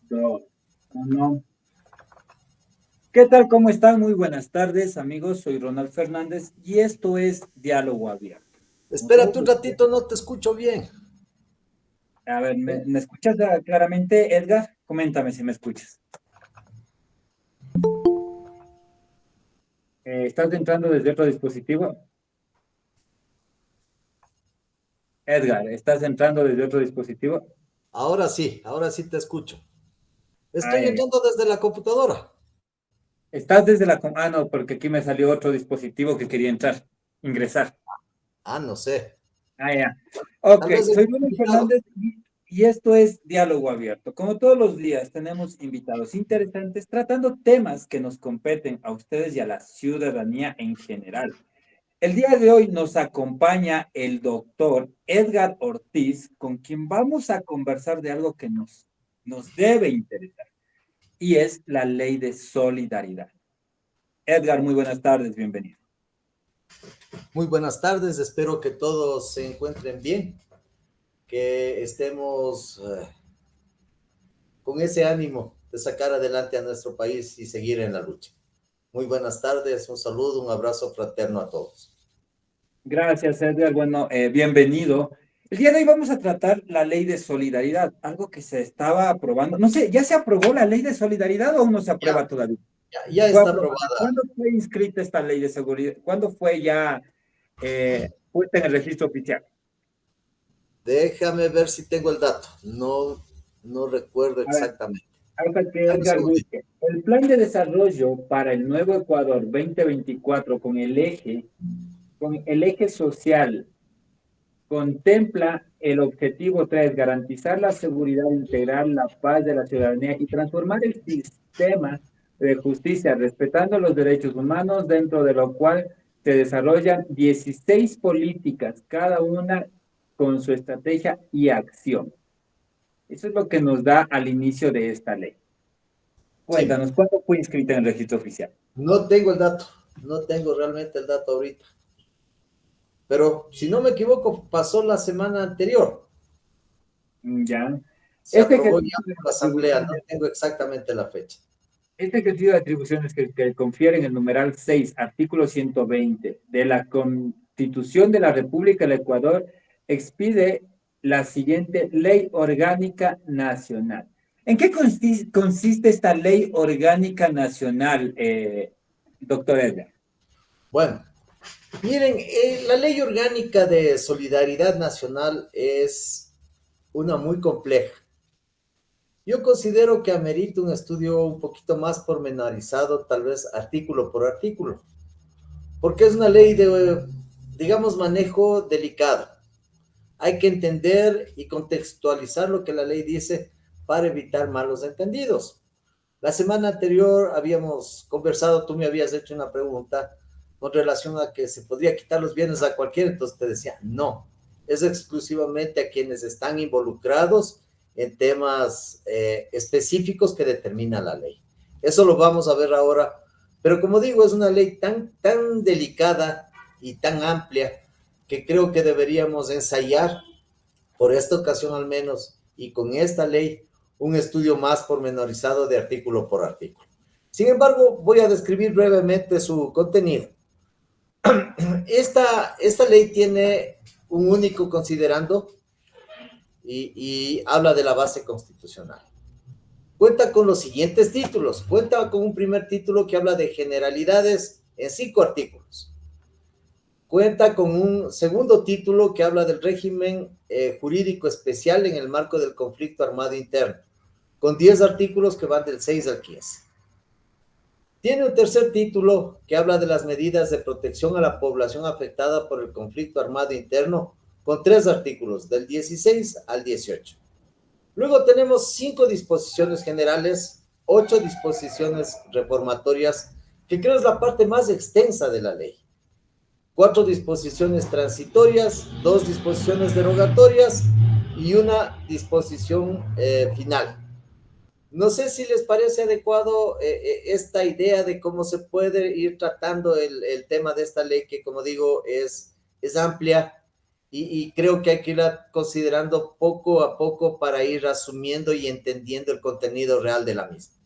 Dos, uno. ¿Qué tal? ¿Cómo están? Muy buenas tardes, amigos. Soy Ronald Fernández y esto es Diálogo Abierto. Como Espérate todos un los- ratito, no te escucho bien. A ver, ¿me escuchas claramente, Edgar? Coméntame si me escuchas. ¿Estás entrando desde otro dispositivo? Edgar, ¿estás entrando desde otro dispositivo? Ahora sí te escucho. Ay, Estoy ay, ay. entrando desde la computadora. ¿Estás desde la... Ah, no, porque aquí me salió otro dispositivo que quería entrar, ingresar. Ah, no sé. Ah, ya. Ok, Tal vez el soy Ronald complicado. Fernández y esto es Diálogo Abierto. Como todos los días, tenemos invitados interesantes tratando temas que nos competen a ustedes y a la ciudadanía en general. El día de hoy nos acompaña el doctor Edgar Ortiz, con quien vamos a conversar de algo que nos debe interesar, y es la ley de solidaridad. Edgar, muy buenas tardes, bienvenido. Muy buenas tardes, espero que todos se encuentren bien, que estemos con ese ánimo de sacar adelante a nuestro país y seguir en la lucha. Muy buenas tardes, un saludo, un abrazo fraterno a todos. Gracias, Edgar. Bueno, bienvenido. El día de hoy vamos a tratar la ley de solidaridad, algo que se estaba aprobando. No sé, ¿ya se aprobó la ley de solidaridad o aún no se Ya, aprueba todavía? ya Fue está aprobada. aprobada. ¿Cuándo fue inscrita esta ley de seguridad? ¿Cuándo fue ya puesta en el registro oficial? Déjame ver si tengo el dato. No recuerdo A ver, exactamente. hasta que Dame un Edgar segundito. busque. El plan de desarrollo para el nuevo Ecuador 2024 con el eje social contempla el objetivo 3, garantizar la seguridad integral, la paz de la ciudadanía y transformar el sistema de justicia respetando los derechos humanos, dentro de lo cual se desarrollan 16 políticas, cada una con su estrategia y acción. Eso es lo que nos da al inicio de esta ley. Sí. Cuéntanos, ¿cuándo fue inscrita en el registro oficial? No tengo el dato, no tengo realmente el dato ahorita. Pero si no me equivoco, pasó la semana anterior. Ya. Se Este aprobó ya ejercicio de por la asamblea, no atribuciones tengo exactamente la fecha. Este ejercicio de atribuciones que confiere en el numeral 6, artículo 120 de la Constitución de la República del Ecuador, expide la siguiente Ley Orgánica Nacional. ¿En qué consiste esta Ley Orgánica Nacional, doctor Edgar? Bueno, miren, la ley orgánica de solidaridad nacional es una muy compleja. Yo considero que amerita un estudio un poquito más pormenorizado, tal vez artículo por artículo, porque es una ley de, digamos, manejo delicado. Hay que entender y contextualizar lo que la ley dice para evitar malos entendidos. La semana anterior habíamos conversado, tú me habías hecho una pregunta con relación a que se podría quitar los bienes a cualquiera, entonces te decía, no, es exclusivamente a quienes están involucrados en temas específicos que determina la ley. Eso lo vamos a ver ahora, pero como digo, es una ley tan delicada y tan amplia que creo que deberíamos ensayar, por esta ocasión al menos, y con esta ley, un estudio más pormenorizado de artículo por artículo. Sin embargo, voy a describir brevemente su contenido. Esta ley tiene un único considerando y habla de la base constitucional. Cuenta con los siguientes títulos. Cuenta con un primer título que habla de generalidades en 5 artículos. Cuenta con un segundo título que habla del régimen jurídico especial en el marco del conflicto armado interno, con 10 artículos que van del 6 al 15. Tiene un tercer título que habla de las medidas de protección a la población afectada por el conflicto armado interno, con 3 artículos, del 16 al 18. Luego tenemos 5 disposiciones generales, 8 disposiciones reformatorias, que creo es la parte más extensa de la ley. 4 disposiciones transitorias, 2 disposiciones derogatorias y una disposición final. No sé si les parece adecuado esta idea de cómo se puede ir tratando el tema de esta ley, que como digo es amplia y creo que hay que ir considerando poco a poco para ir asumiendo y entendiendo el contenido real de la misma.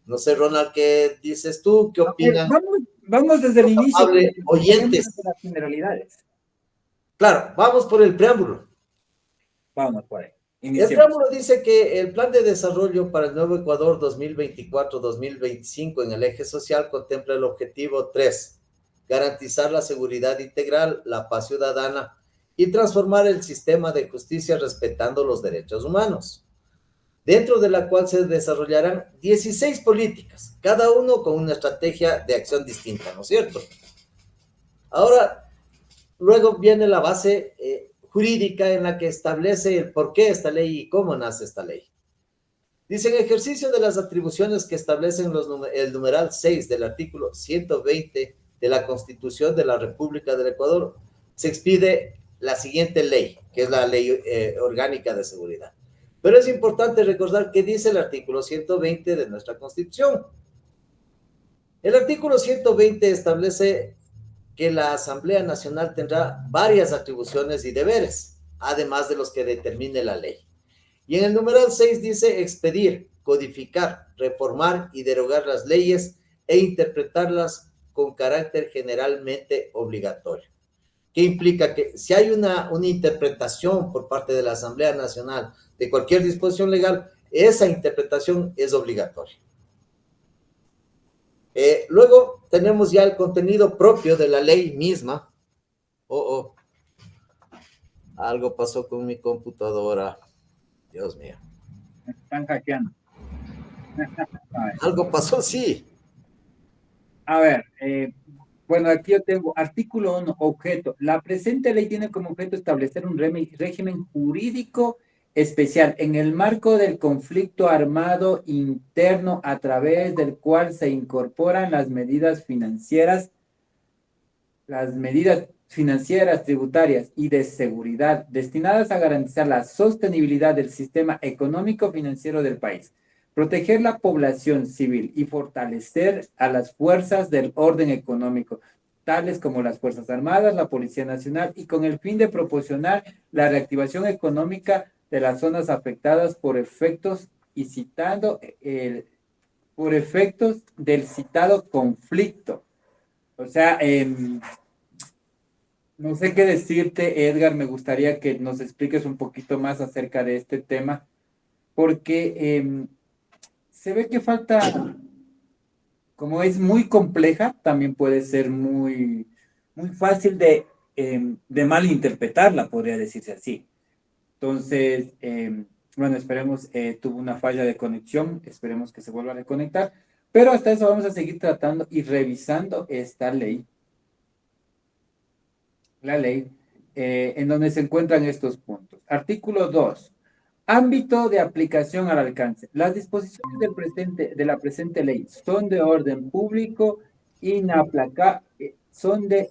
No sé, Ronald, ¿qué dices tú? ¿Qué A ver, opinan vamos desde el inicio, pues, empecemos oyentes? desde las generalidades. Claro, vamos por el preámbulo. Vamos por ahí, El iniciemos. preámbulo dice que el Plan de Desarrollo para el Nuevo Ecuador 2024-2025 en el eje social contempla el objetivo 3, garantizar la seguridad integral, la paz ciudadana y transformar el sistema de justicia respetando los derechos humanos, dentro de la cual se desarrollarán 16 políticas, cada uno con una estrategia de acción distinta, ¿no es cierto? Ahora, luego viene la base jurídica en la que establece el por qué esta ley y cómo nace esta ley. Dice, en ejercicio de las atribuciones que establecen el numeral 6 del artículo 120 de la Constitución de la República del Ecuador, se expide la siguiente ley, que es la Ley Orgánica de Seguridad. Pero es importante recordar qué dice el artículo 120 de nuestra Constitución. El artículo 120 establece que la Asamblea Nacional tendrá varias atribuciones y deberes, además de los que determine la ley. Y en el numeral 6 dice expedir, codificar, reformar y derogar las leyes e interpretarlas con carácter generalmente obligatorio. ¿Qué implica? Que si hay una interpretación por parte de la Asamblea Nacional de cualquier disposición legal, esa interpretación es obligatoria. Luego tenemos ya el contenido propio de la ley misma. Algo pasó con mi computadora. Dios mío. Están hackeando. Algo pasó, sí. A ver, bueno, aquí yo tengo artículo 1, objeto. La presente ley tiene como objeto establecer un régimen jurídico especial en el marco del conflicto armado interno a través del cual se incorporan las medidas financieras, tributarias y de seguridad destinadas a garantizar la sostenibilidad del sistema económico-financiero del país, proteger la población civil y fortalecer a las fuerzas del orden económico, tales como las Fuerzas Armadas, la Policía Nacional, y con el fin de proporcionar la reactivación económica de las zonas afectadas por efectos y por efectos del citado conflicto. O sea, no sé qué decirte, Edgar. Me gustaría que nos expliques un poquito más acerca de este tema, porque se ve que falta, como es muy compleja, también puede ser muy fácil de malinterpretarla, podría decirse así. Entonces, bueno, esperemos, tuvo una falla de conexión, esperemos que se vuelva a reconectar, pero hasta eso vamos a seguir tratando y revisando esta ley, la ley, en donde se encuentran estos puntos. Artículo 2. Ámbito de aplicación al alcance. Las disposiciones de la presente ley son de orden público, son de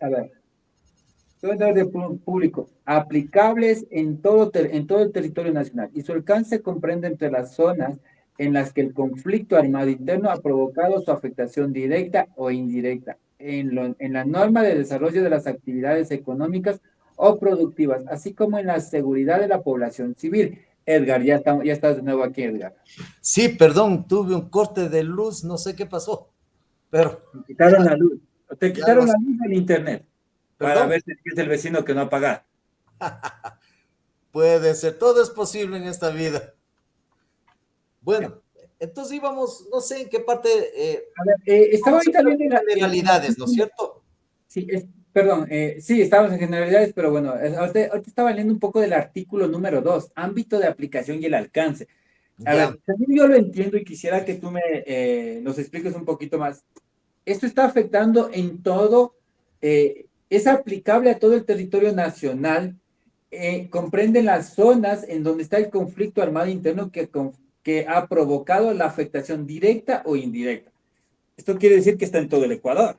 orden público, aplicables en todo el territorio nacional, y su alcance comprende entre las zonas en las que el conflicto armado interno ha provocado su afectación directa o indirecta en la norma de desarrollo de las actividades económicas o productivas, así como en la seguridad de la población civil. Edgar, ya estás de nuevo aquí, Edgar. Sí, perdón, tuve un corte de luz, no sé qué pasó, pero Me quitaron la luz. Te ya quitaron los... la luz del internet para Perdón, ver si es el vecino que no apaga. puede ser, todo es posible en esta vida. Bueno, entonces íbamos, no sé en qué parte, A ver, estaba vamos a ahorita ver viendo el generalidades, ¿no es artículo. cierto? Sí, perdón, sí, estábamos en generalidades, pero bueno, ahorita estaba leyendo un poco del artículo número 2, ámbito de aplicación y el alcance. A Ya, ver, según yo lo entiendo y quisiera que tú nos expliques un poquito más. Esto está afectando en todo, es aplicable a todo el territorio nacional, comprende las zonas en donde está el conflicto armado interno que ha provocado la afectación directa o indirecta. Esto quiere decir que está en todo el Ecuador.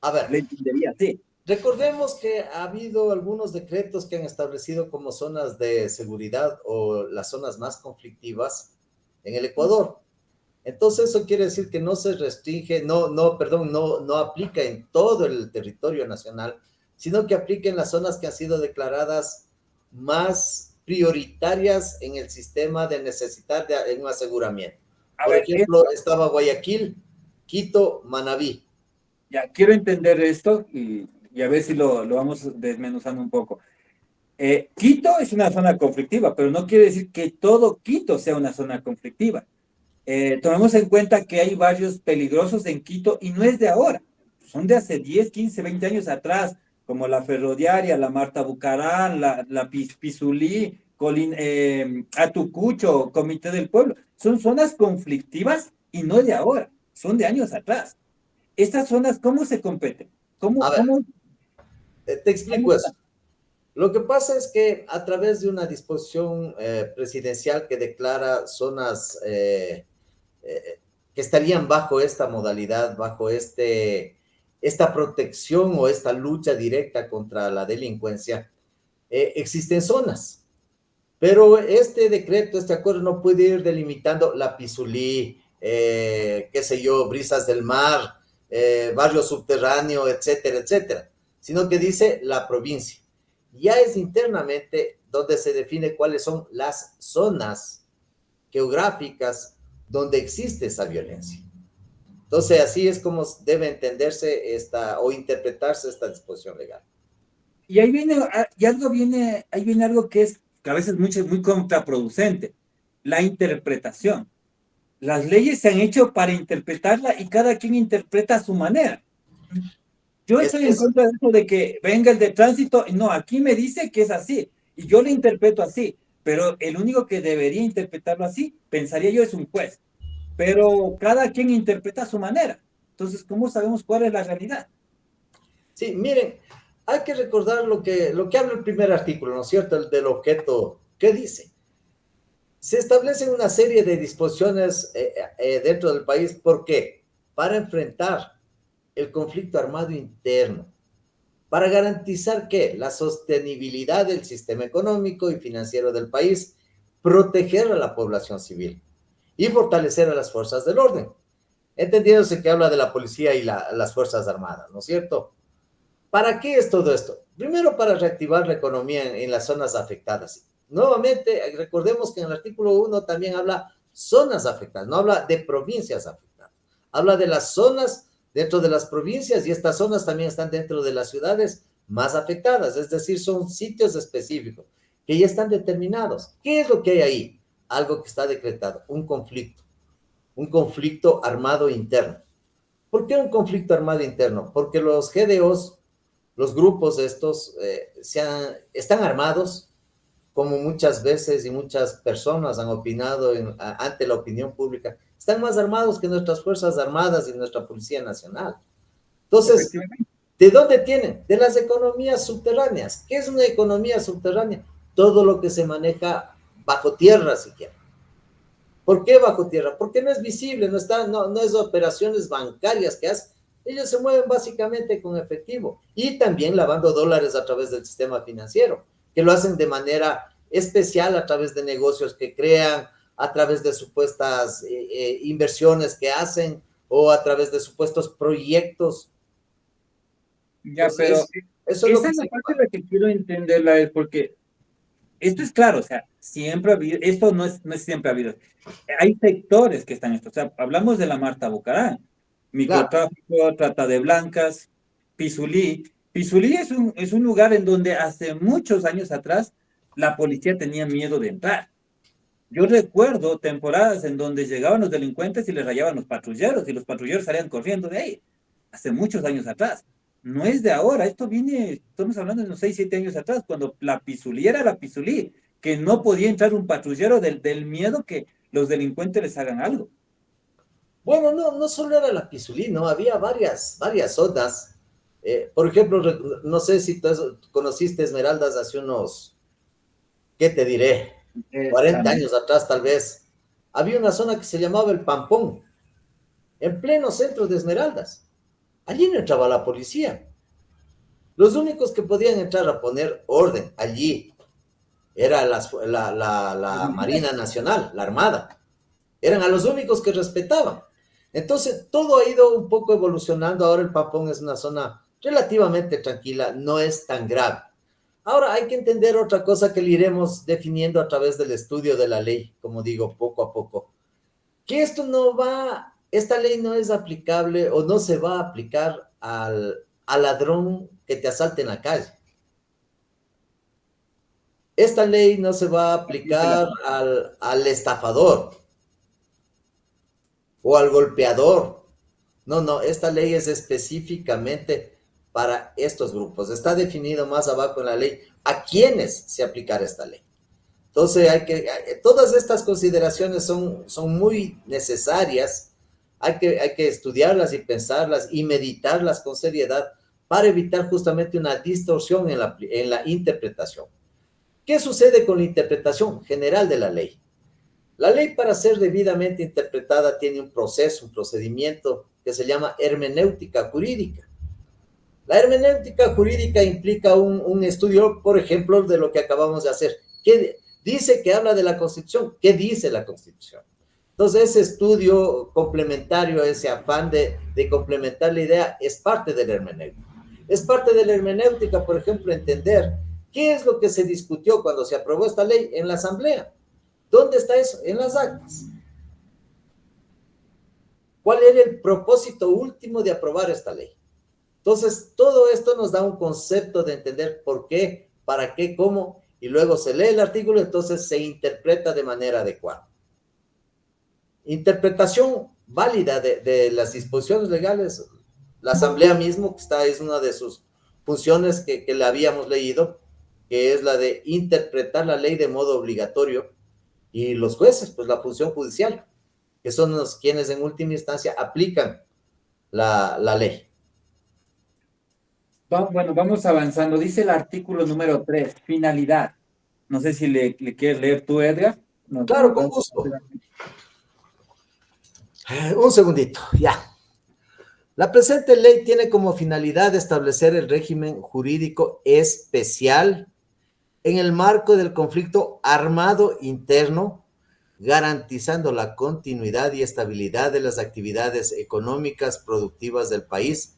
a ver, Le entendería, sí. recordemos que ha habido algunos decretos que han establecido como zonas de seguridad o las zonas más conflictivas en el Ecuador. Entonces eso quiere decir que no se restringe, perdón, no aplica en todo el territorio nacional, sino que apliquen las zonas que han sido declaradas más prioritarias en el sistema de necesitar de un aseguramiento. A Por ver, ejemplo, estaba Guayaquil, Quito, Manabí. ya quiero entender esto y a ver si lo vamos desmenuzando un poco. Quito es una zona conflictiva, pero no quiere decir que todo Quito sea una zona conflictiva. Tomemos en cuenta que hay barrios peligrosos en Quito y no es de ahora, son de hace 10, 15, 20 años atrás, como la Ferroviaria, la Marta Bucarán, la Pizulí, Atucucho, Comité del Pueblo. Son zonas conflictivas y no de ahora, son de años atrás. Estas zonas, ¿cómo se competen? A ¿Cómo, ver, cómo, te cómo explico eso. Lo que pasa es que a través de una disposición presidencial que declara zonas que estarían bajo esta modalidad, bajo esta protección o esta lucha directa contra la delincuencia, existen zonas. Pero este decreto, este acuerdo no puede ir delimitando la Pizulí, qué sé yo, Brisas del Mar, barrio subterráneo, etcétera, etcétera, sino que dice la provincia. Ya es internamente donde se define cuáles son las zonas geográficas donde existe esa violencia. Entonces, así es como debe entenderse o interpretarse esta disposición legal. Y ahí viene, ahí viene algo que a veces muy contraproducente, la interpretación. Las leyes se han hecho para interpretarla y cada quien interpreta a su manera. Yo Es, estoy en es, contra de eso de que venga el de tránsito, y no, aquí me dice que es así, y yo lo interpreto así, pero el único que debería interpretarlo así, pensaría yo, es un juez. Pero cada quien interpreta a su manera. Entonces, ¿cómo sabemos cuál es la realidad? sí, miren, hay que recordar lo que habla el primer artículo, ¿no es cierto? El del objeto. ¿Qué dice? Se establecen una serie de disposiciones dentro del país. ¿Por qué? Para enfrentar el conflicto armado interno, para garantizar que la sostenibilidad del sistema económico y financiero del país, proteger a la población civil y fortalecer a las fuerzas del orden. Entendiéndose que habla de la policía y las fuerzas armadas, ¿no es cierto? ¿Para qué es todo esto? Primero, para reactivar la economía en las zonas afectadas. Nuevamente, recordemos que en el artículo 1 también habla zonas afectadas, no habla de provincias afectadas. Habla de las zonas dentro de las provincias y estas zonas también están dentro de las ciudades más afectadas, es decir, son sitios específicos que ya están determinados. ¿Qué es lo que hay ahí? Algo que está decretado, un conflicto armado interno. ¿Por qué un conflicto armado interno? Porque los GDOs, los grupos estos, están armados, como muchas veces y muchas personas han opinado ante la opinión pública, están más armados que nuestras Fuerzas Armadas y nuestra Policía Nacional. Entonces, Efectivamente. ¿de dónde tienen? De las economías subterráneas. ¿Qué es una economía subterránea? Todo lo que se maneja bajo tierra, siquiera. ¿Por qué bajo tierra? Porque no es visible, no es operaciones bancarias que hacen. Ellos se mueven básicamente con efectivo y también lavando dólares a través del sistema financiero, que lo hacen de manera especial a través de negocios que crean, a través de supuestas inversiones que hacen o a través de supuestos proyectos. Ya, pero Entonces, eso es lo esa que es la se parte en la que quiero entenderla, es porque esto es claro, o sea, siempre ha habido, esto no es siempre ha habido. Hay sectores que están en esto, o sea, hablamos de la Marta Bucarán, claro. microtráfico, trata de blancas, Pizulí. Pizulí es un lugar en donde hace muchos años atrás la policía tenía miedo de entrar. Yo recuerdo temporadas en donde llegaban los delincuentes y les rayaban los patrulleros y los patrulleros salían corriendo de ahí, hace muchos años atrás. No es de ahora, esto viene, estamos hablando de unos 6 7 años atrás, cuando la Pizulí era la Pizulí, que no podía entrar un patrullero del miedo que los delincuentes les hagan algo. Bueno, no solo era la Pizulí, ¿no? Había varias zonas. Por ejemplo, no sé si tú conociste Esmeraldas hace unos, ¿qué te diré? 40 También. años atrás, tal vez. Había una zona que se llamaba el Pampón, en pleno centro de Esmeraldas. Allí no entraba la policía. Los únicos que podían entrar a poner orden allí era la Marina Nacional, la Armada. Eran a los únicos que respetaban. Entonces, todo ha ido un poco evolucionando. Ahora el Papón es una zona relativamente tranquila, no es tan grave. Ahora hay que entender otra cosa que le iremos definiendo a través del estudio de la ley, como digo, poco a poco. Que esta ley no es aplicable o no se va a aplicar al ladrón que te asalte en la calle. Esta ley no se va a aplicar al estafador o al golpeador. No, no, esta ley es específicamente para estos grupos. Está definido más abajo en la ley a quiénes se aplicará esta ley. Entonces, todas estas consideraciones son muy necesarias. Hay que estudiarlas y pensarlas y meditarlas con seriedad para evitar justamente una distorsión en la interpretación. ¿Qué sucede con la interpretación general de la ley? La ley, para ser debidamente interpretada, tiene un proceso, un procedimiento que se llama hermenéutica jurídica. La hermenéutica jurídica implica un estudio, por ejemplo, de lo que acabamos de hacer. ¿Qué dice que habla de la Constitución? ¿Qué dice la Constitución? Entonces, ese estudio complementario, ese afán de complementar la idea, es parte de la hermenéutica. Es parte de la hermenéutica, por ejemplo, entender qué es lo que se discutió cuando se aprobó esta ley en la Asamblea. ¿Dónde está eso? En las actas. ¿Cuál era el propósito último de aprobar esta ley? Entonces, todo esto nos da un concepto de entender por qué, para qué, cómo, y luego se lee el artículo, entonces se interpreta de manera adecuada. Interpretación válida de las disposiciones legales. La Asamblea mismo, que es una de sus funciones que le habíamos leído, que es la de interpretar la ley de modo obligatorio, y los jueces, pues la función judicial, que son los quienes en última instancia aplican la ley. Bueno, vamos avanzando. Dice el artículo número 3, finalidad. No sé si le quieres leer tú, Edgar. Claro, con gusto. Un segundito, ya. La presente ley tiene como finalidad establecer el régimen jurídico especial en el marco del conflicto armado interno, garantizando la continuidad y estabilidad de las actividades económicas productivas del país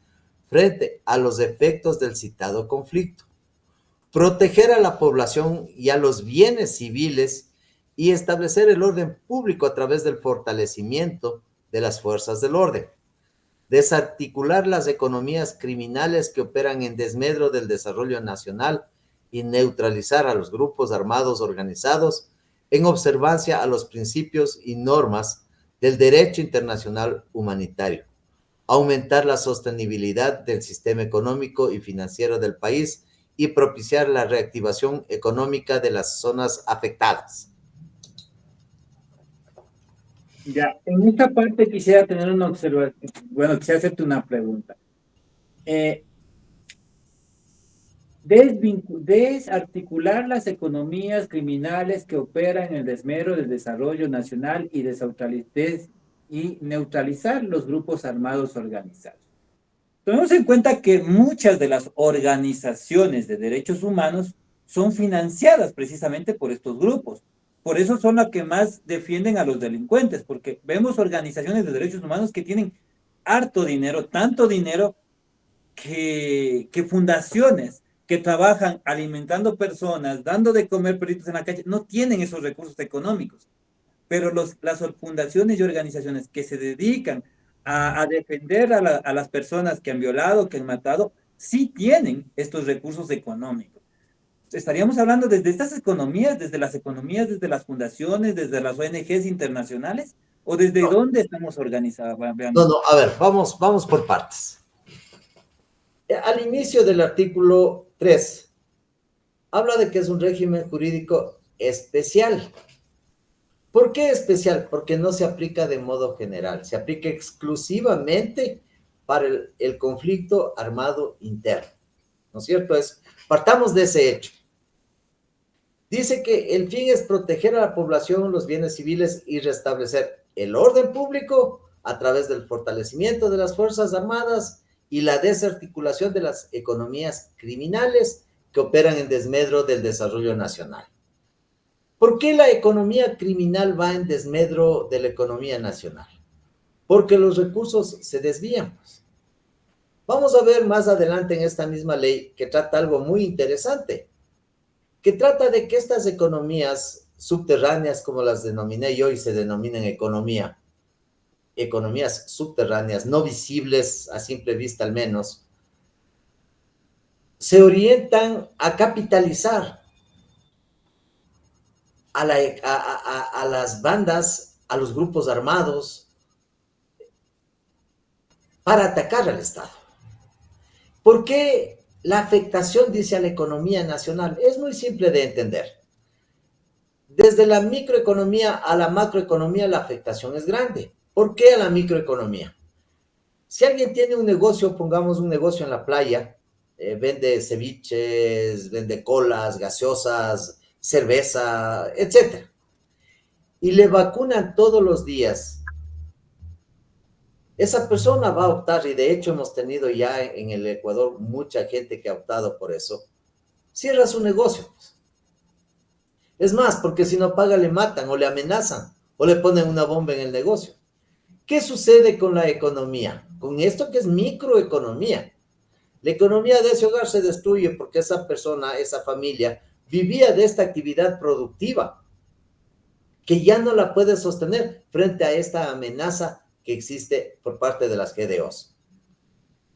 frente a los efectos del citado conflicto, proteger a la población y a los bienes civiles y establecer el orden público a través del fortalecimiento de las fuerzas del orden, desarticular las economías criminales que operan en desmedro del desarrollo nacional y neutralizar a los grupos armados organizados en observancia a los principios y normas del derecho internacional humanitario, aumentar la sostenibilidad del sistema económico y financiero del país y propiciar la reactivación económica de las zonas afectadas. Ya, en esta parte quisiera tener una observación, bueno, quisiera hacerte una pregunta. Desarticular las economías criminales que operan en el desmedro del desarrollo nacional y neutralizar los grupos armados organizados. Tenemos en cuenta que muchas de las organizaciones de derechos humanos son financiadas precisamente por estos grupos. Por eso son las que más defienden a los delincuentes, porque vemos organizaciones de derechos humanos que tienen harto dinero, tanto dinero que fundaciones que trabajan alimentando personas, dando de comer perritos en la calle, no tienen esos recursos económicos. Pero las fundaciones y organizaciones que se dedican a defender a las personas que han violado, que han matado, sí tienen estos recursos económicos. Estaríamos hablando desde estas economías, desde las fundaciones, desde las ONGs internacionales, o desde dónde estamos organizados. No, a ver, vamos por partes. Al inicio del artículo 3, habla de que es un régimen jurídico especial. ¿Por qué especial? Porque no se aplica de modo general, se aplica exclusivamente para el conflicto armado interno, ¿no es cierto? Partamos de ese hecho. Dice que el fin es proteger a la población, los bienes civiles y restablecer el orden público a través del fortalecimiento de las Fuerzas Armadas y la desarticulación de las economías criminales que operan en desmedro del desarrollo nacional. ¿Por qué la economía criminal va en desmedro de la economía nacional? Porque los recursos se desvían. Vamos a ver más adelante en esta misma ley que trata algo muy interesante, que trata de que estas economías subterráneas, como las denominé yo y se denominan economías subterráneas, no visibles a simple vista al menos, se orientan a capitalizar a las bandas, a los grupos armados, para atacar al Estado. ¿Por qué la afectación dice a la economía nacional? Es muy simple de entender. Desde la microeconomía a la macroeconomía la afectación es grande. ¿Por qué a la microeconomía? Si alguien tiene un negocio, pongamos un negocio en la playa, vende ceviches, vende colas, gaseosas, cerveza, etcétera, y le vacunan todos los días, esa persona va a optar, y de hecho hemos tenido ya en el Ecuador mucha gente que ha optado por eso, cierra su negocio. Es más, porque si no paga le matan o le amenazan o le ponen una bomba en el negocio. ¿Qué sucede con la economía? Con esto que es microeconomía. La economía de ese hogar se destruye porque esa persona, esa familia, vivía de esta actividad productiva que ya no la puede sostener frente a esta amenaza que existe por parte de las GDOs.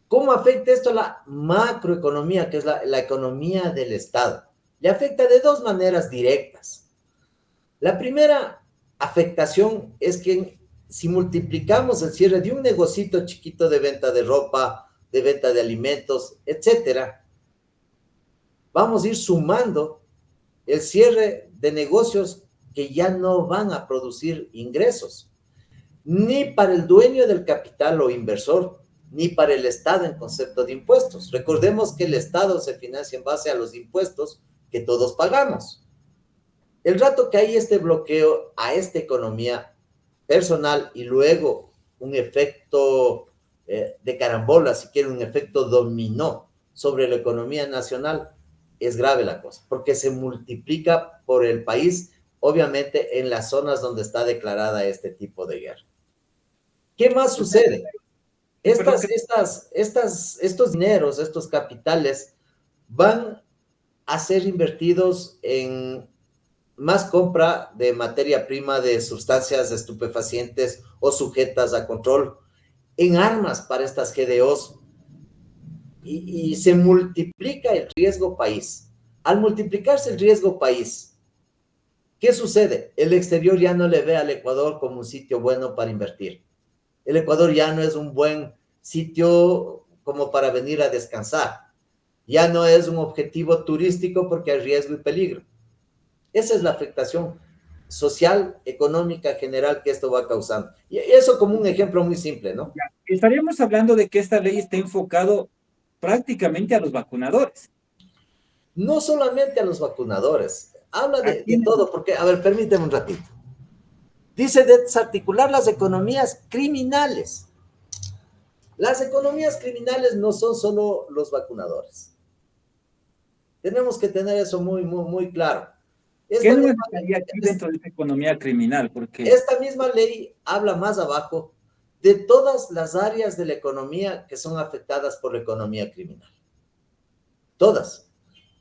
¿Cómo afecta esto a la macroeconomía, que es la economía del Estado? Le afecta de dos maneras directas. La primera afectación es que si multiplicamos el cierre de un negocito chiquito de venta de ropa, de venta de alimentos, etcétera, vamos a ir sumando el cierre de negocios que ya no van a producir ingresos, ni para el dueño del capital o inversor, ni para el Estado en concepto de impuestos. Recordemos que el Estado se financia en base a los impuestos que todos pagamos. El rato que hay este bloqueo a esta economía personal y luego un efecto de carambola, si quiere, un efecto dominó sobre la economía nacional, es grave la cosa, porque se multiplica por el país, obviamente en las zonas donde está declarada este tipo de guerra. ¿Qué más sucede? Estos dineros, estos capitales, van a ser invertidos en más compra de materia prima, de sustancias estupefacientes o sujetas a control, en armas para estas GDOs, y se multiplica el riesgo país. Al multiplicarse el riesgo país, ¿qué sucede? El exterior ya no le ve al Ecuador como un sitio bueno para invertir. El Ecuador ya no es un buen sitio como para venir a descansar. Ya no es un objetivo turístico porque hay riesgo y peligro. Esa es la afectación social, económica, general que esto va causando. Y eso como un ejemplo muy simple, ¿no? Estaríamos hablando de que esta ley está enfocado prácticamente a los vacunadores. No solamente a los vacunadores, habla ¿A de quiénes? todo, porque, a ver, permíteme un ratito. Dice desarticular las economías criminales. Las economías criminales no son solo los vacunadores. Tenemos que tener eso muy claro. ¿Qué Esta no misma, estaría aquí dentro de esta economía criminal? Porque esta misma ley habla más abajo de todas las áreas de la economía que son afectadas por la economía criminal. Todas.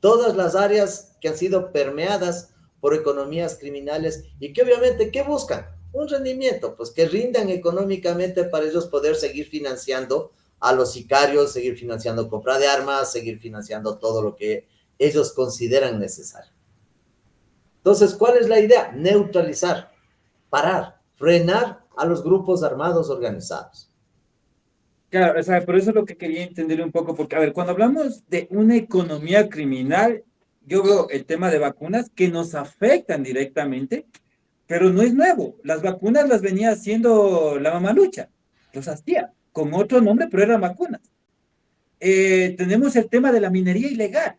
Todas las áreas que han sido permeadas por economías criminales y que obviamente, ¿qué buscan? Un rendimiento, pues que rindan económicamente para ellos poder seguir financiando a los sicarios, seguir financiando compra de armas, seguir financiando todo lo que ellos consideran necesario. Entonces, ¿cuál es la idea? Neutralizar, parar, frenar a los grupos armados organizados. claro, o sea, por eso es lo que quería entender un poco, porque, a ver, cuando hablamos de una economía criminal, yo veo el tema de vacunas que nos afectan directamente, pero no es nuevo. Las vacunas las venía haciendo la mamalucha, los hacía con otro nombre, pero eran vacunas. Tenemos el tema de la minería ilegal,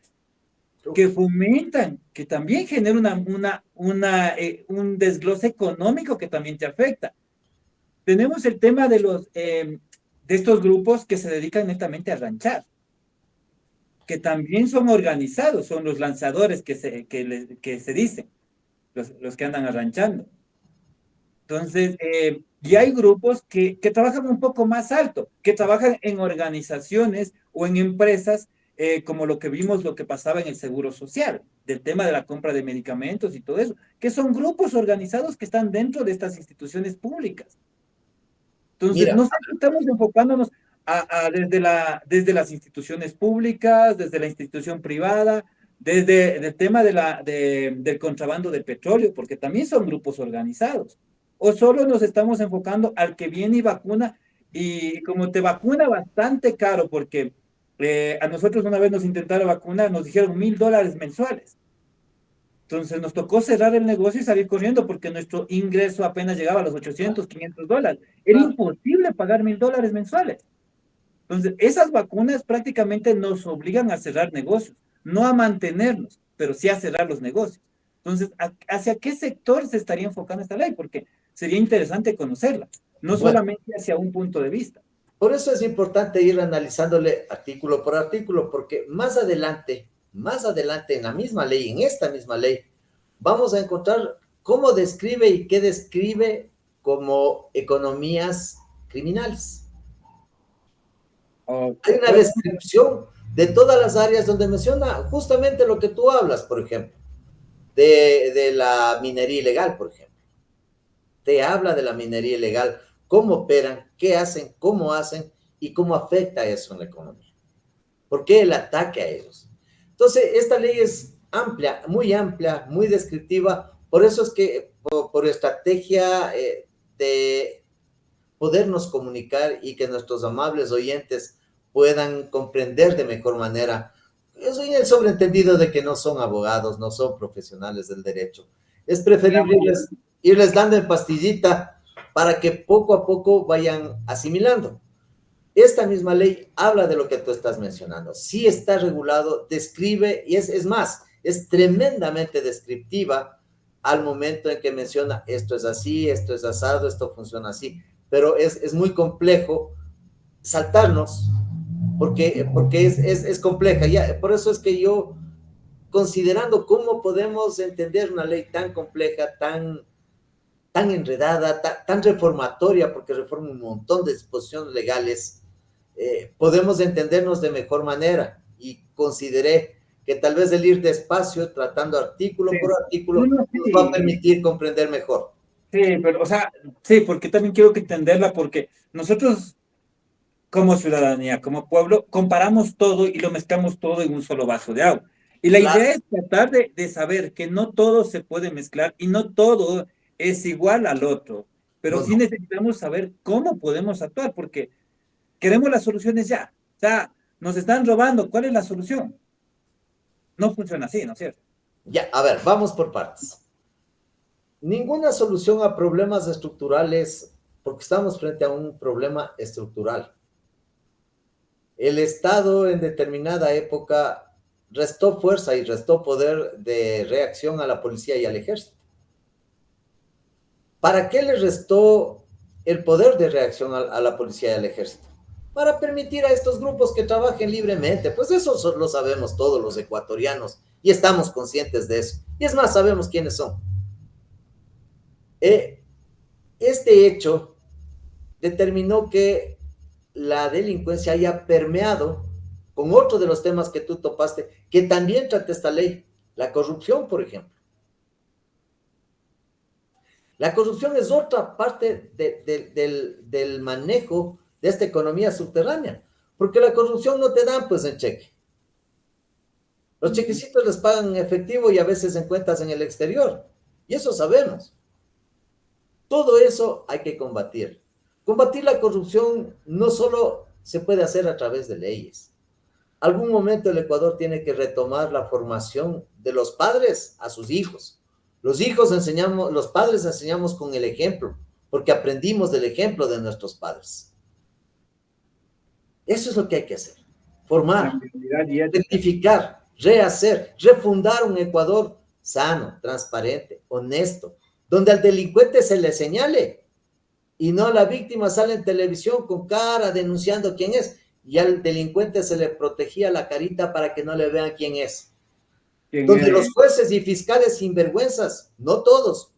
que fomentan, que también genera un desglose económico que también te afecta. Tenemos el tema de estos grupos que se dedican netamente a ranchar, que también son organizados, son los lanzadores que se dicen, los que andan arranchando. Entonces, y hay grupos que trabajan un poco más alto, que trabajan en organizaciones o en empresas, como lo que vimos, lo que pasaba en el Seguro Social, del tema de la compra de medicamentos y todo eso, que son grupos organizados que están dentro de estas instituciones públicas. Entonces, Mira, nosotros estamos enfocándonos desde las instituciones públicas, desde la institución privada, desde el tema del contrabando de petróleo, porque también son grupos organizados. O solo nos estamos enfocando al que viene y vacuna, y como te vacuna bastante caro, porque a nosotros una vez nos intentaron vacunar, nos dijeron $1,000 mensuales. Entonces nos tocó cerrar el negocio y salir corriendo porque nuestro ingreso apenas llegaba a los $800, $500. Era claro, imposible pagar $1,000 mensuales. Entonces, esas vacunas prácticamente nos obligan a cerrar negocios, no a mantenernos, pero sí a cerrar los negocios. Entonces, ¿hacia qué sector se estaría enfocando esta ley? Porque sería interesante conocerla, no bueno, solamente hacia un punto de vista. por eso es importante ir analizándole artículo por artículo, porque más adelante en la misma ley, en esta misma ley, vamos a encontrar cómo describe y qué describe como economías criminales. Ok, Hay una bueno, descripción de todas las áreas donde menciona justamente lo que tú hablas, por ejemplo, de la minería ilegal, por ejemplo. Te habla de la minería ilegal, cómo operan, qué hacen, cómo hacen y cómo afecta eso en la economía. ¿Por qué el ataque a ellos? Entonces, esta ley es amplia, muy descriptiva. Por eso es que, por estrategia de podernos comunicar y que nuestros amables oyentes puedan comprender de mejor manera. Yo soy el sobreentendido de que no son abogados, no son profesionales del derecho. Es la preferible mayoría. irles dando en pastillita para que poco a poco vayan asimilando. Esta misma ley habla de lo que tú estás mencionando. Sí está regulado, describe, y es más, es tremendamente descriptiva al momento en que menciona esto es así, esto es asado, esto funciona así. Pero es muy complejo saltarnos porque es compleja. Ya, por eso es que yo, considerando cómo podemos entender una ley tan compleja, tan enredada, tan reformatoria, porque reforma un montón de disposiciones legales, podemos entendernos de mejor manera. Y consideré que tal vez el ir despacio, tratando artículo Sí. por No, artículo, no, nos va a sí, permitir comprender mejor. sí, pero, o sea, sí, porque también quiero que entenderla, porque nosotros como ciudadanía, como pueblo, comparamos todo y lo mezclamos todo en un solo vaso de agua. Y la Claro. idea es tratar de saber que no todo se puede mezclar y no todo es igual al otro, pero No, sí no. necesitamos saber cómo podemos actuar, porque queremos las soluciones ya. O sea, nos están robando, ¿cuál es la solución? No funciona así, ¿no es cierto? Ya, a ver, vamos por partes. Ninguna solución a problemas estructurales, porque estamos frente a un problema estructural. El Estado en determinada época restó fuerza y restó poder de reacción a la policía y al ejército. ¿Para qué le restó el poder de reacción a la policía y al ejército? Para permitir a estos grupos que trabajen libremente. Pues eso lo sabemos todos los ecuatorianos y estamos conscientes de eso. Y es más, sabemos quiénes son. Este hecho determinó que la delincuencia haya permeado con otro de los temas que tú topaste, que también trata esta ley, la corrupción, por ejemplo. La corrupción es otra parte del manejo de esta economía subterránea, porque la corrupción no te dan pues en cheque. Los chequecitos les pagan en efectivo y a veces en cuentas en el exterior. Y eso sabemos. Todo eso hay que combatir. Combatir la corrupción no solo se puede hacer a través de leyes. Algún momento el Ecuador tiene que retomar la formación de los padres a sus hijos. Los hijos enseñamos, los padres enseñamos con el ejemplo, porque aprendimos del ejemplo de nuestros padres. Eso es lo que hay que hacer. La Formar, prioridad y ética. rectificar, rehacer, refundar un Ecuador sano, transparente, honesto, donde al delincuente se le señale y no la víctima sale en televisión con cara denunciando quién es, y al delincuente se le protegía la carita para que no le vean quién es. ¿Quién Donde eres? los jueces y fiscales sinvergüenzas, no todos,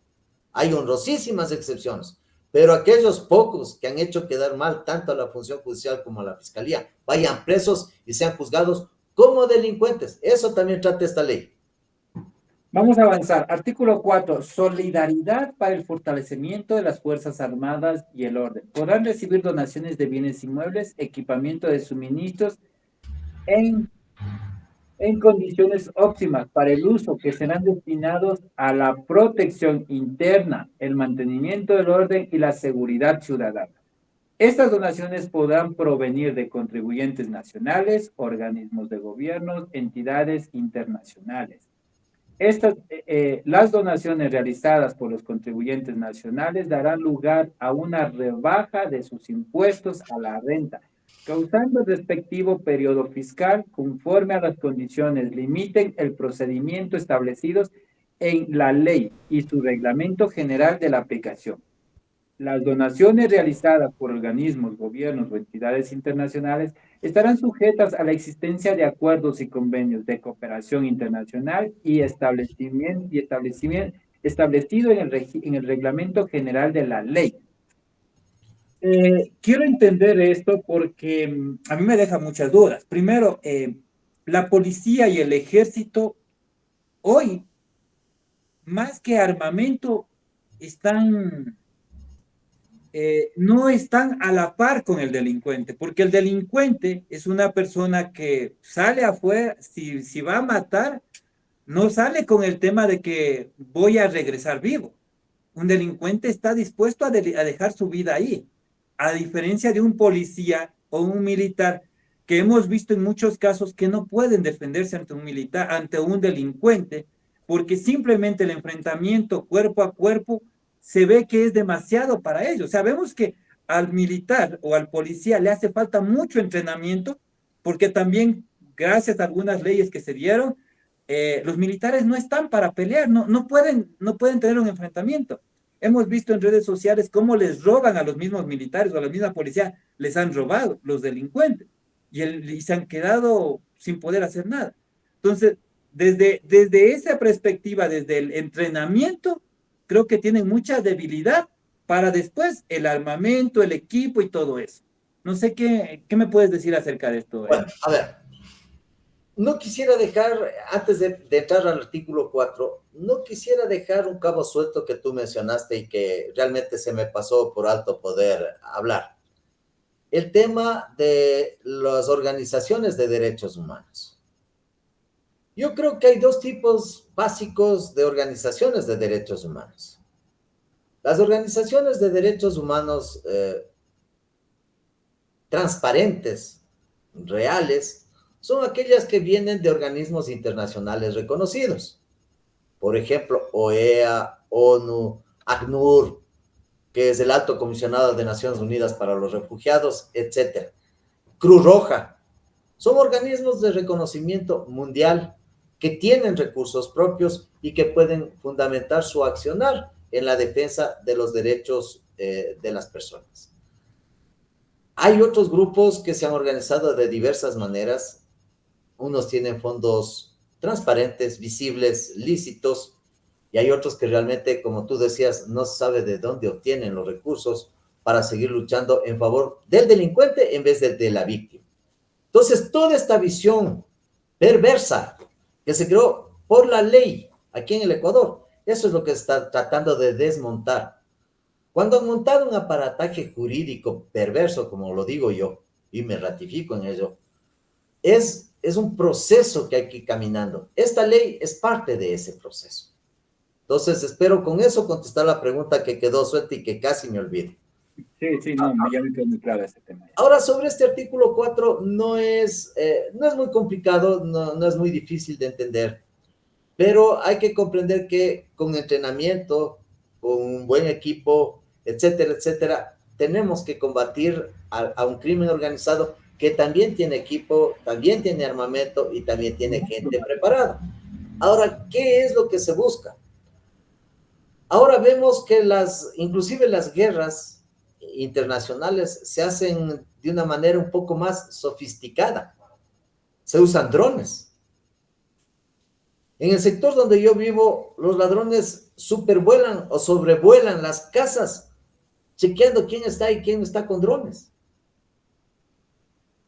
Hay honrosísimas excepciones, pero aquellos pocos que han hecho quedar mal tanto a la función judicial como a la fiscalía, vayan presos y sean juzgados como delincuentes. Eso también trata esta ley. Vamos a avanzar. Artículo 4. Solidaridad para el fortalecimiento de las Fuerzas Armadas y el orden. Podrán recibir donaciones de bienes inmuebles, equipamiento de suministros en, en condiciones óptimas para el uso que serán destinados a la protección interna, el mantenimiento del orden y la seguridad ciudadana. Estas donaciones podrán provenir de contribuyentes nacionales, organismos de gobierno, entidades internacionales. Las donaciones realizadas por los contribuyentes nacionales darán lugar a una rebaja de sus impuestos a la renta, causando el respectivo periodo fiscal conforme a las condiciones limiten el procedimiento establecidos en la ley y su reglamento general de la aplicación. Las donaciones realizadas por organismos, gobiernos o entidades internacionales estarán sujetas a la existencia de acuerdos y convenios de cooperación internacional y establecido en el reglamento general de la ley. Quiero entender esto porque a mí me deja muchas dudas. Primero, la policía y el ejército hoy, más que armamento, están no están a la par con el delincuente, porque el delincuente es una persona que sale afuera, si va a matar, no sale con el tema de que voy a regresar vivo. Un delincuente está dispuesto a dejar su vida ahí, a diferencia de un policía o un militar que hemos visto en muchos casos que no pueden defenderse ante un militar, ante un delincuente, porque simplemente el enfrentamiento cuerpo a cuerpo se ve que es demasiado para ellos. Sabemos que al militar o al policía le hace falta mucho entrenamiento, porque también, gracias a algunas leyes que se dieron, los militares no están para pelear, no pueden tener un enfrentamiento. Hemos visto en redes sociales cómo les roban a los mismos militares o a la misma policía, les han robado los delincuentes y se han quedado sin poder hacer nada. Entonces, desde esa perspectiva, desde el entrenamiento, creo que tienen mucha debilidad para después el armamento, el equipo y todo eso. No sé qué me puedes decir acerca de esto. Bueno, a ver, no quisiera dejar, antes de entrar al artículo 4, no quisiera dejar un cabo suelto que tú mencionaste y que realmente se me pasó por alto poder hablar. El tema de las organizaciones de derechos humanos. Yo creo que hay dos tipos básicos de organizaciones de derechos humanos. Las organizaciones de derechos humanos transparentes, reales, son aquellas que vienen de organismos internacionales reconocidos. Por ejemplo, OEA, ONU, ACNUR, que es el Alto Comisionado de Naciones Unidas para los Refugiados, etc. Cruz Roja. Son organismos de reconocimiento mundial que tienen recursos propios y que pueden fundamentar su accionar en la defensa de los derechos de las personas. Hay otros grupos que se han organizado de diversas maneras. Unos tienen fondos transparentes, visibles, lícitos, y hay otros que realmente, como tú decías, no se sabe de dónde obtienen los recursos para seguir luchando en favor del delincuente en vez de la víctima. Entonces, toda esta visión perversa que se creó por la ley aquí en el Ecuador, eso es lo que está tratando de desmontar. Cuando han montado un aparataje jurídico perverso, como lo digo yo, y me ratifico en ello, es un proceso que hay que ir caminando. Esta ley es parte de ese proceso. Entonces, espero con eso contestar la pregunta que quedó suelta y que casi me olvidé. Sí, no, ya me quedó muy claro ese tema. Ahora, sobre este artículo 4, no es muy complicado, no es muy difícil de entender, pero hay que comprender que con entrenamiento, con un buen equipo, etcétera, etcétera, tenemos que combatir a un crimen organizado que también tiene equipo, también tiene armamento y también tiene gente preparada. Ahora, ¿qué es lo que se busca? Ahora vemos que inclusive las guerras internacionales se hacen de una manera un poco más sofisticada. Se usan drones. En el sector donde yo vivo, los ladrones supervuelan o sobrevuelan las casas, chequeando quién está y quién está con drones.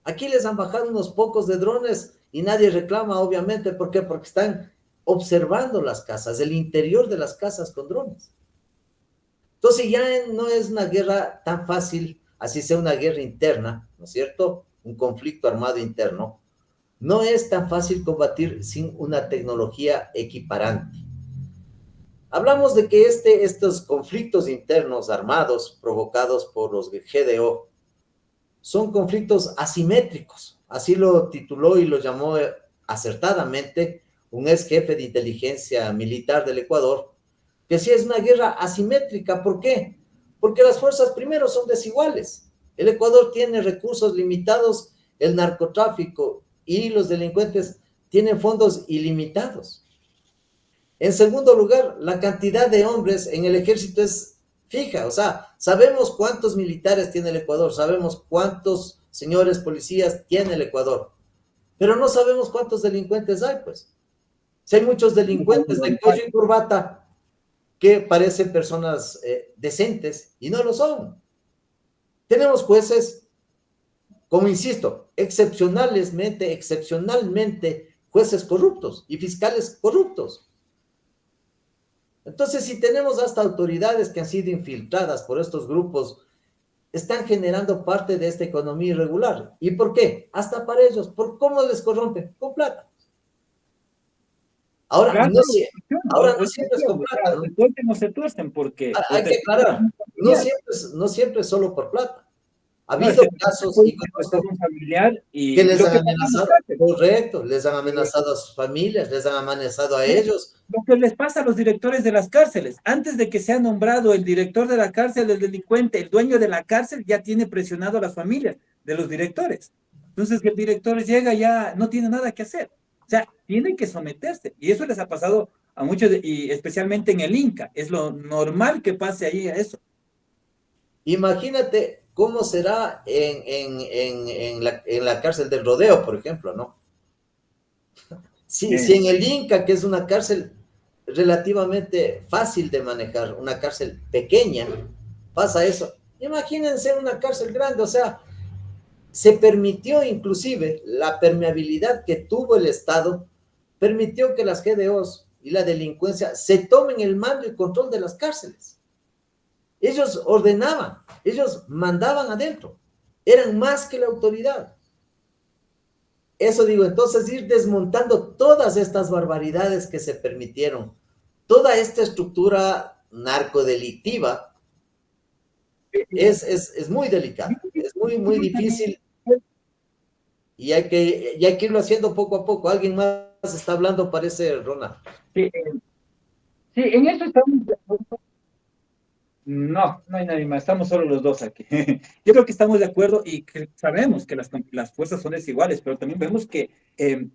Aquí les han bajado unos pocos de drones y nadie reclama, obviamente. ¿Por qué? Porque están observando las casas, el interior de las casas con drones. Entonces ya no es una guerra tan fácil, así sea una guerra interna, ¿no es cierto? Un conflicto armado interno. No es tan fácil combatir sin una tecnología equiparante. Hablamos de que estos conflictos internos armados provocados por los GDO son conflictos asimétricos. Así lo tituló y lo llamó acertadamente un ex jefe de inteligencia militar del Ecuador, que sí es una guerra asimétrica. ¿Por qué? Porque las fuerzas primero son desiguales. El Ecuador tiene recursos limitados, el narcotráfico y los delincuentes tienen fondos ilimitados. En segundo lugar, la cantidad de hombres en el ejército es fija, o sea, sabemos cuántos militares tiene el Ecuador, sabemos cuántos señores policías tiene el Ecuador, pero no sabemos cuántos delincuentes hay, pues. Si hay muchos delincuentes de cuello y corbata que parecen personas decentes y no lo son. Tenemos jueces, como insisto, excepcionalmente jueces corruptos y fiscales corruptos. Entonces, si tenemos hasta autoridades que han sido infiltradas por estos grupos, están generando parte de esta economía irregular. ¿Y por qué? Hasta para ellos. ¿Por cómo les corrompen? Con plata. Ahora, Claro, ahora no siempre es con plata, ¿no? Se tuercen o se tuercen, porque Hay que aclarar, no siempre es solo por plata. Ha habido casos y conozco un familiar que y les lo han que pasa amenazado, correcto, les han amenazado a sus familias, les han amenazado a ellos. lo que les pasa a los directores de las cárceles, antes de que sea nombrado el director de la cárcel, el delincuente, el dueño de la cárcel ya tiene presionado a las familias de los directores. Entonces el director llega ya no tiene nada que hacer. O sea, tienen que someterse. Y eso les ha pasado a muchos, y especialmente en el Inca. Es lo normal que pase ahí a eso. Imagínate cómo será en la cárcel del Rodeo, por ejemplo, ¿no? Si en el Inca, que es una cárcel relativamente fácil de manejar, una cárcel pequeña, pasa eso. Imagínense una cárcel grande, o sea, se permitió inclusive la permeabilidad que tuvo el Estado, permitió que las GDOs y la delincuencia se tomen el mando y control de las cárceles. Ellos ordenaban, ellos mandaban adentro, eran más que la autoridad. Eso digo, entonces ir desmontando todas estas barbaridades que se permitieron, toda esta estructura narcodelictiva, es muy delicado, es muy difícil y hay que irlo haciendo poco a poco. Alguien más está hablando, parece Ronald. Sí, sí, en eso estamos de acuerdo. No, no hay nadie más, estamos solo los dos aquí. Yo creo que estamos de acuerdo y que sabemos que las fuerzas son desiguales, pero también vemos que